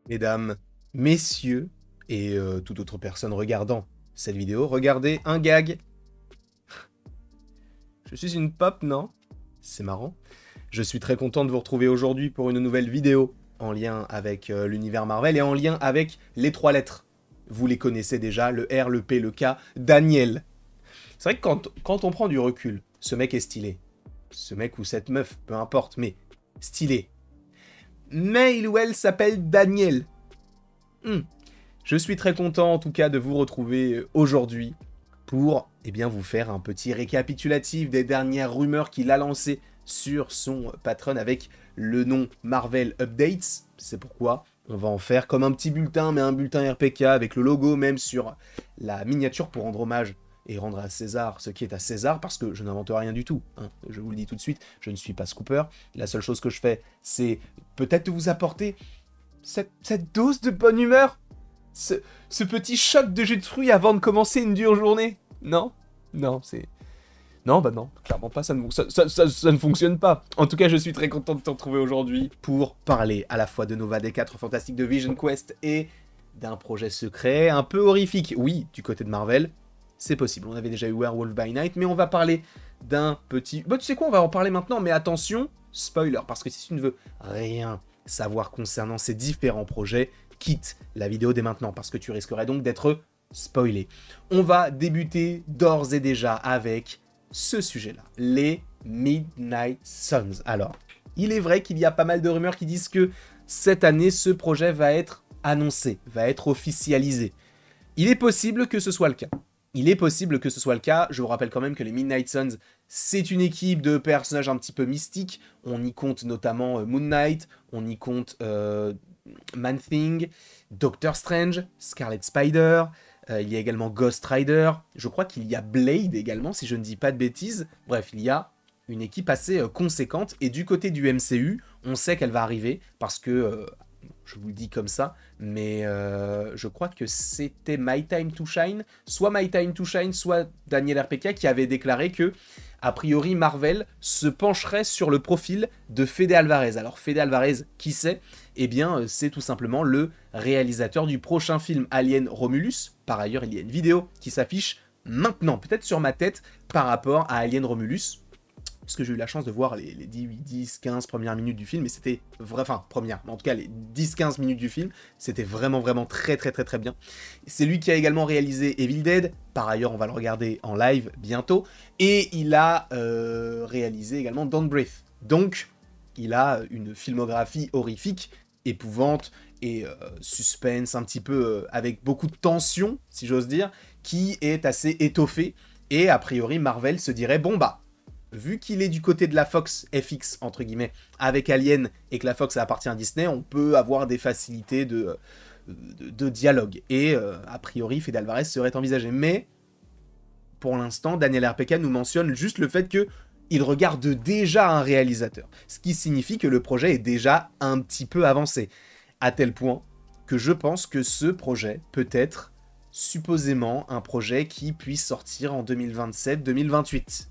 Mesdames, messieurs, et toute autre personne regardant cette vidéo, regardez un gag. Je suis une pop, non? C'est marrant. Je suis très content de vous retrouver aujourd'hui pour une nouvelle vidéo en lien avec l'univers Marvel et en lien avec les trois lettres. Vous les connaissez déjà, le R, le P, le K, Daniel. C'est vrai que quand on prend du recul, ce mec est stylé. Ce mec ou cette meuf, peu importe, mais stylé. Mais il ou elle s'appelle Daniel. Je suis très content en tout cas de vous retrouver aujourd'hui pour vous faire un petit récapitulatif des dernières rumeurs qu'il a lancées sur son Patreon avec le nom Marvel Updates. C'est pourquoi on va en faire comme un petit bulletin, mais un bulletin RPK avec le logo même sur la miniature pour rendre hommage et rendre à César ce qui est à César, parce que je n'invente rien du tout, hein. Je vous le dis tout de suite, je ne suis pas scooper. La seule chose que je fais, c'est peut-être vous apporter cette dose de bonne humeur, ce petit shot de jus de fruits avant de commencer une dure journée. Non, non, c'est... Non, bah non, clairement pas, ça ne fonctionne pas. En tout cas, je suis très content de te retrouver aujourd'hui pour parler à la fois de Nova des 4 Fantastiques de Vision Quest et d'un projet secret un peu horrifique. Oui, du côté de Marvel, c'est possible. On avait déjà eu Werewolf by Night, mais on va parler d'un petit... Bah tu sais quoi, on va en parler maintenant, mais attention, spoiler, parce que si tu ne veux rien savoir concernant ces différents projets, quitte la vidéo dès maintenant, parce que tu risquerais donc d'être spoilé. On va débuter d'ores et déjà avec ce sujet-là, les Midnight Suns. Alors, il est vrai qu'il y a pas mal de rumeurs qui disent que cette année, ce projet va être annoncé, va être officialisé. Il est possible que ce soit le cas. Il est possible que ce soit le cas. Je vous rappelle quand même que les Midnight Suns, c'est une équipe de personnages un petit peu mystiques. On y compte notamment Moon Knight, on y compte Man-Thing, Doctor Strange, Scarlet Spider, il y a également Ghost Rider, je crois qu'il y a Blade également, si je ne dis pas de bêtises. Bref, il y a une équipe assez conséquente, et du côté du MCU, on sait qu'elle va arriver, parce que, je vous le dis comme ça, mais je crois que c'était My Time to Shine, soit My Time to Shine, soit Daniel RPK qui avait déclaré que, a priori, Marvel se pencherait sur le profil de Fede Alvarez. Alors, Fede Alvarez, qui c'est? Eh bien, c'est tout simplement le réalisateur du prochain film Alien Romulus. Par ailleurs, il y a une vidéo qui s'affiche maintenant, peut-être sur ma tête, par rapport à Alien Romulus, puisque j'ai eu la chance de voir les 10-15 premières minutes du film, et c'était vrai, enfin, première, mais en tout cas, les 10-15 minutes du film, c'était vraiment très bien. C'est lui qui a également réalisé Evil Dead, par ailleurs, on va le regarder en live bientôt, et il a réalisé également Don't Breathe. Donc, il a une filmographie horrifique, épouvante, et suspense, un petit peu avec beaucoup de tension, si j'ose dire, qui est assez étoffée, et a priori, Marvel se dirait, bon bah, vu qu'il est du côté de la Fox FX, entre guillemets, avec Alien, et que la Fox appartient à Disney, on peut avoir des facilités de dialogue. Et a priori, Fede Alvarez serait envisagé. Mais, pour l'instant, Daniel RPK nous mentionne juste le fait que il regarde déjà un réalisateur. Ce qui signifie que le projet est déjà un petit peu avancé. À tel point que je pense que ce projet peut être supposément un projet qui puisse sortir en 2027-2028.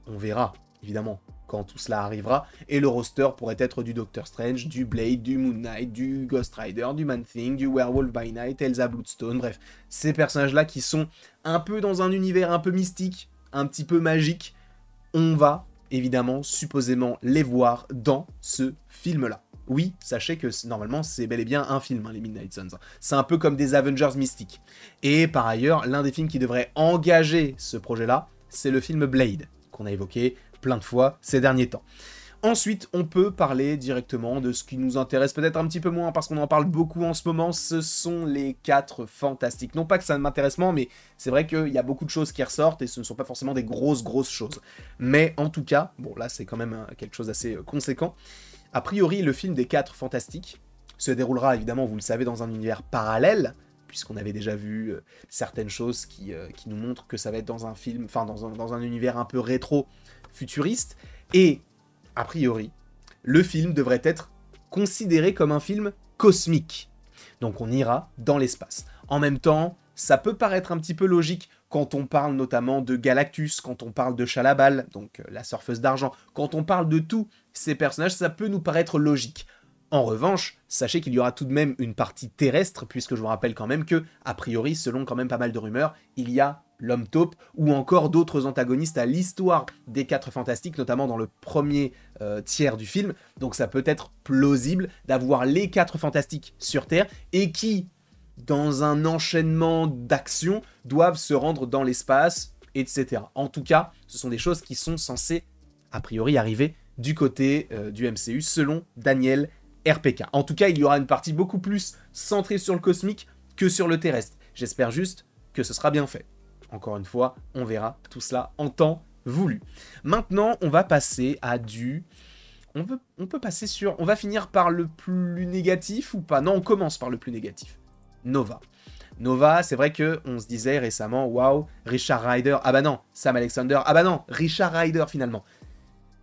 On verra, évidemment, quand tout cela arrivera, et le roster pourrait être du Doctor Strange, du Blade, du Moon Knight, du Ghost Rider, du Man-Thing, du Werewolf by Night, Elsa Bloodstone, bref, ces personnages-là qui sont un peu dans un univers un peu mystique, un petit peu magique, on va, évidemment, supposément les voir dans ce film-là. Oui, sachez que normalement c'est bel et bien un film, hein, les Midnight Suns. C'est un peu comme des Avengers mystiques. Et par ailleurs, l'un des films qui devrait engager ce projet-là, c'est le film Blade, qu'on a évoqué plein de fois ces derniers temps. Ensuite, on peut parler directement de ce qui nous intéresse peut-être un petit peu moins, parce qu'on en parle beaucoup en ce moment, ce sont les 4 Fantastiques. Non pas que ça ne m'intéresse moins, mais c'est vrai qu'il y a beaucoup de choses qui ressortent, et ce ne sont pas forcément des grosses choses. Mais en tout cas, bon là c'est quand même quelque chose d'assez conséquent. A priori, le film des 4 Fantastiques se déroulera évidemment, vous le savez, dans un univers parallèle, puisqu'on avait déjà vu certaines choses qui nous montrent que ça va être dans un film, enfin dans un univers un peu rétro-futuriste, et a priori, le film devrait être considéré comme un film cosmique. Donc on ira dans l'espace. En même temps, ça peut paraître un petit peu logique quand on parle notamment de Galactus, quand on parle de Chalabal, donc la surfeuse d'argent, quand on parle de tous ces personnages, ça peut nous paraître logique. En revanche, sachez qu'il y aura tout de même une partie terrestre, puisque je vous rappelle quand même que, a priori, selon quand même pas mal de rumeurs, il y a l'homme taupe ou encore d'autres antagonistes à l'histoire des 4 Fantastiques, notamment dans le premier tiers du film. Donc ça peut être plausible d'avoir les 4 Fantastiques sur Terre et qui, dans un enchaînement d'actions, doivent se rendre dans l'espace, etc. En tout cas, ce sont des choses qui sont censées, a priori, arriver du côté du MCU, selon Daniel RPK. En tout cas, il y aura une partie beaucoup plus centrée sur le cosmique que sur le terrestre. J'espère juste que ce sera bien fait. Encore une fois, on verra tout cela en temps voulu. Maintenant, on va passer à du... On peut passer sur... On va finir par le plus négatif ou pas? Non, on commence par le plus négatif. Nova. Nova, c'est vrai qu'on se disait récemment, waouh, Richard Rider, ah bah non, Sam Alexander, ah bah non, Richard Rider finalement.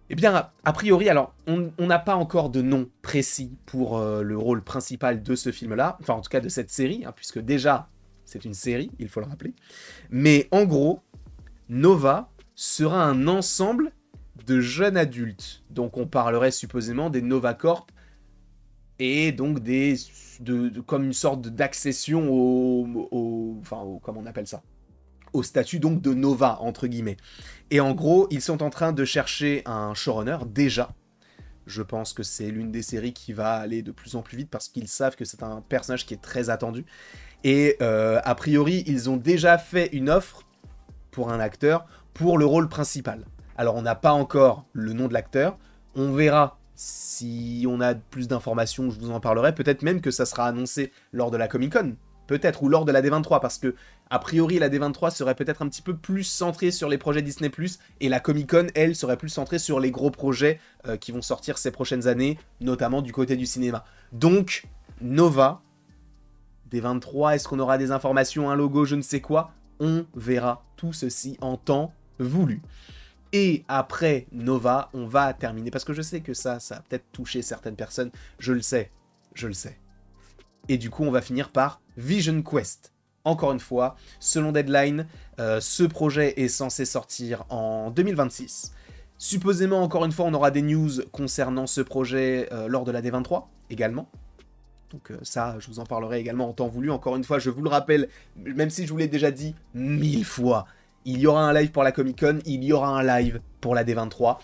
Eh bien, a priori, alors, on n'a pas encore de nom précis pour le rôle principal de ce film-là, enfin en tout cas de cette série, hein, puisque déjà, c'est une série, il faut le rappeler. Mais en gros, Nova sera un ensemble de jeunes adultes. Donc on parlerait supposément des Nova Corp, et donc comme une sorte d'accession comment on appelle ça, au statut donc de Nova, entre guillemets. Et en gros, ils sont en train de chercher un showrunner, déjà. Je pense que c'est l'une des séries qui va aller de plus en plus vite, parce qu'ils savent que c'est un personnage qui est très attendu. Et a priori, ils ont déjà fait une offre pour un acteur pour le rôle principal. Alors, on n'a pas encore le nom de l'acteur. On verra si on a plus d'informations, je vous en parlerai. Peut-être même que ça sera annoncé lors de la Comic-Con. Peut-être, ou lors de la D23, parce que, a priori, la D23 serait peut-être un petit peu plus centrée sur les projets Disney+, et la Comic-Con, elle, serait plus centrée sur les gros projets qui vont sortir ces prochaines années, notamment du côté du cinéma. Donc, Nova, D23, est-ce qu'on aura des informations, un logo, je ne sais quoi? On verra tout ceci en temps voulu. Et après Nova, on va terminer, parce que je sais que ça a peut-être touché certaines personnes, je le sais. Et du coup, on va finir par Vision Quest. Encore une fois, selon Deadline, ce projet est censé sortir en 2026. Supposément, encore une fois, on aura des news concernant ce projet lors de la D23, également. Donc ça, je vous en parlerai également en temps voulu. Encore une fois, je vous le rappelle, même si je vous l'ai déjà dit 1000 fois, il y aura un live pour la Comic-Con, il y aura un live pour la D23.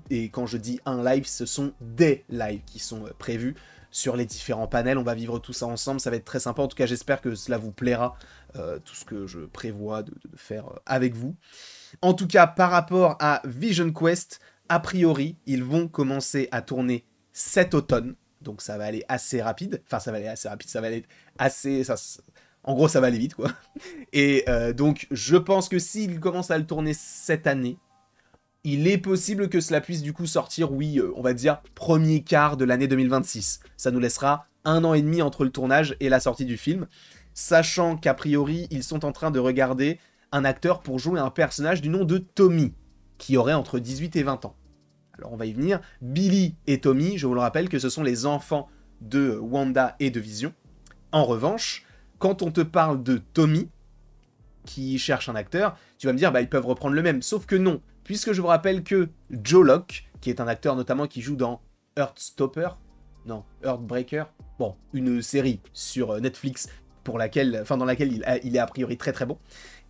Et quand je dis un live, ce sont des lives qui sont prévus sur les différents panels. On va vivre tout ça ensemble, ça va être très sympa. En tout cas, j'espère que cela vous plaira, tout ce que je prévois de faire avec vous. En tout cas, par rapport à Vision Quest, a priori, ils vont commencer à tourner cet automne. Donc ça va aller assez rapide. Enfin, ça va aller assez rapide, ça va aller assez... En gros, ça va aller vite, quoi. Et donc, je pense que s'ils commencent à le tourner cette année, il est possible que cela puisse du coup sortir, oui, on va dire, premier quart de l'année 2026. Ça nous laissera 1 an et demi entre le tournage et la sortie du film. Sachant qu'a priori, ils sont en train de regarder un acteur pour jouer un personnage du nom de Tommy, qui aurait entre 18 et 20 ans. Alors on va y venir. Billy et Tommy, je vous le rappelle que ce sont les enfants de Wanda et de Vision. En revanche, quand on te parle de Tommy, qui cherche un acteur, tu vas me dire, bah ils peuvent reprendre le même. Sauf que non, puisque je vous rappelle que Joe Locke, qui est un acteur notamment qui joue dans Heartstopper, non, Heartbreaker, bon, une série sur Netflix dans laquelle il est a priori très très bon.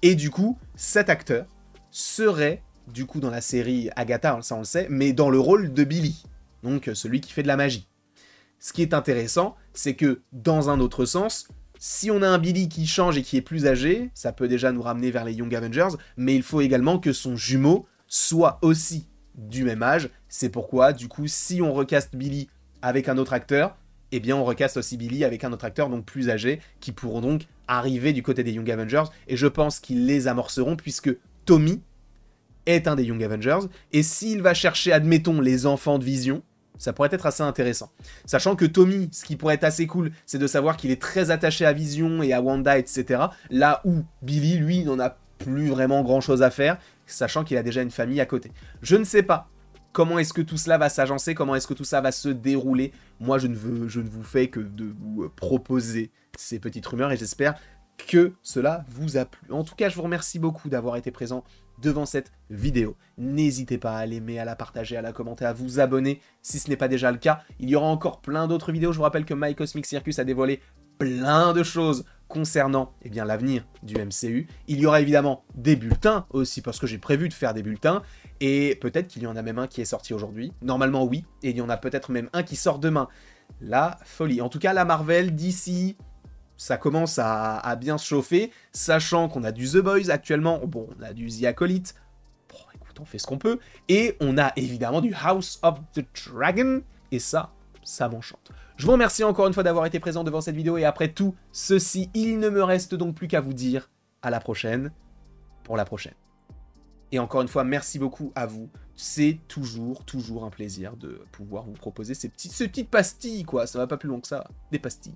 Et du coup, cet acteur serait du coup dans la série Agatha, ça on le sait, mais dans le rôle de Billy, donc celui qui fait de la magie. Ce qui est intéressant, c'est que dans un autre sens, si on a un Billy qui change et qui est plus âgé, ça peut déjà nous ramener vers les Young Avengers, mais il faut également que son jumeau soit aussi du même âge. C'est pourquoi, du coup, si on recaste Billy avec un autre acteur, eh bien on recaste aussi Billy avec un autre acteur, donc plus âgé, qui pourront donc arriver du côté des Young Avengers, et je pense qu'ils les amorceront, puisque Tommy est un des Young Avengers, et s'il va chercher, admettons, les enfants de Vision, ça pourrait être assez intéressant. Sachant que Tommy, ce qui pourrait être assez cool, c'est de savoir qu'il est très attaché à Vision et à Wanda, etc. Là où Billy, lui, n'en a plus vraiment grand-chose à faire, sachant qu'il a déjà une famille à côté. Je ne sais pas comment est-ce que tout cela va s'agencer, comment est-ce que tout ça va se dérouler. Moi, je ne vous fais que de vous proposer ces petites rumeurs, et j'espère que cela vous a plu. En tout cas, je vous remercie beaucoup d'avoir été présent devant cette vidéo. N'hésitez pas à l'aimer, à la partager, à la commenter, à vous abonner si ce n'est pas déjà le cas. Il y aura encore plein d'autres vidéos. Je vous rappelle que My Cosmic Circus a dévoilé plein de choses concernant l'avenir du MCU. Il y aura évidemment des bulletins aussi, parce que j'ai prévu de faire des bulletins, et peut-être qu'il y en a même un qui est sorti aujourd'hui. Normalement oui, et il y en a peut-être même un qui sort demain. La folie. En tout cas, la Marvel, DC, ça commence à bien se chauffer, sachant qu'on a du The Boys actuellement, bon, on a du The Acolyte, bon, écoute, on fait ce qu'on peut, et on a évidemment du House of the Dragon, et ça m'enchante. Je vous remercie encore une fois d'avoir été présent devant cette vidéo, et après tout ceci, il ne me reste donc plus qu'à vous dire à la prochaine, pour la prochaine. Et encore une fois, merci beaucoup à vous. C'est toujours un plaisir de pouvoir vous proposer ces petites pastilles, quoi. Ça va pas plus loin que ça. Des pastilles.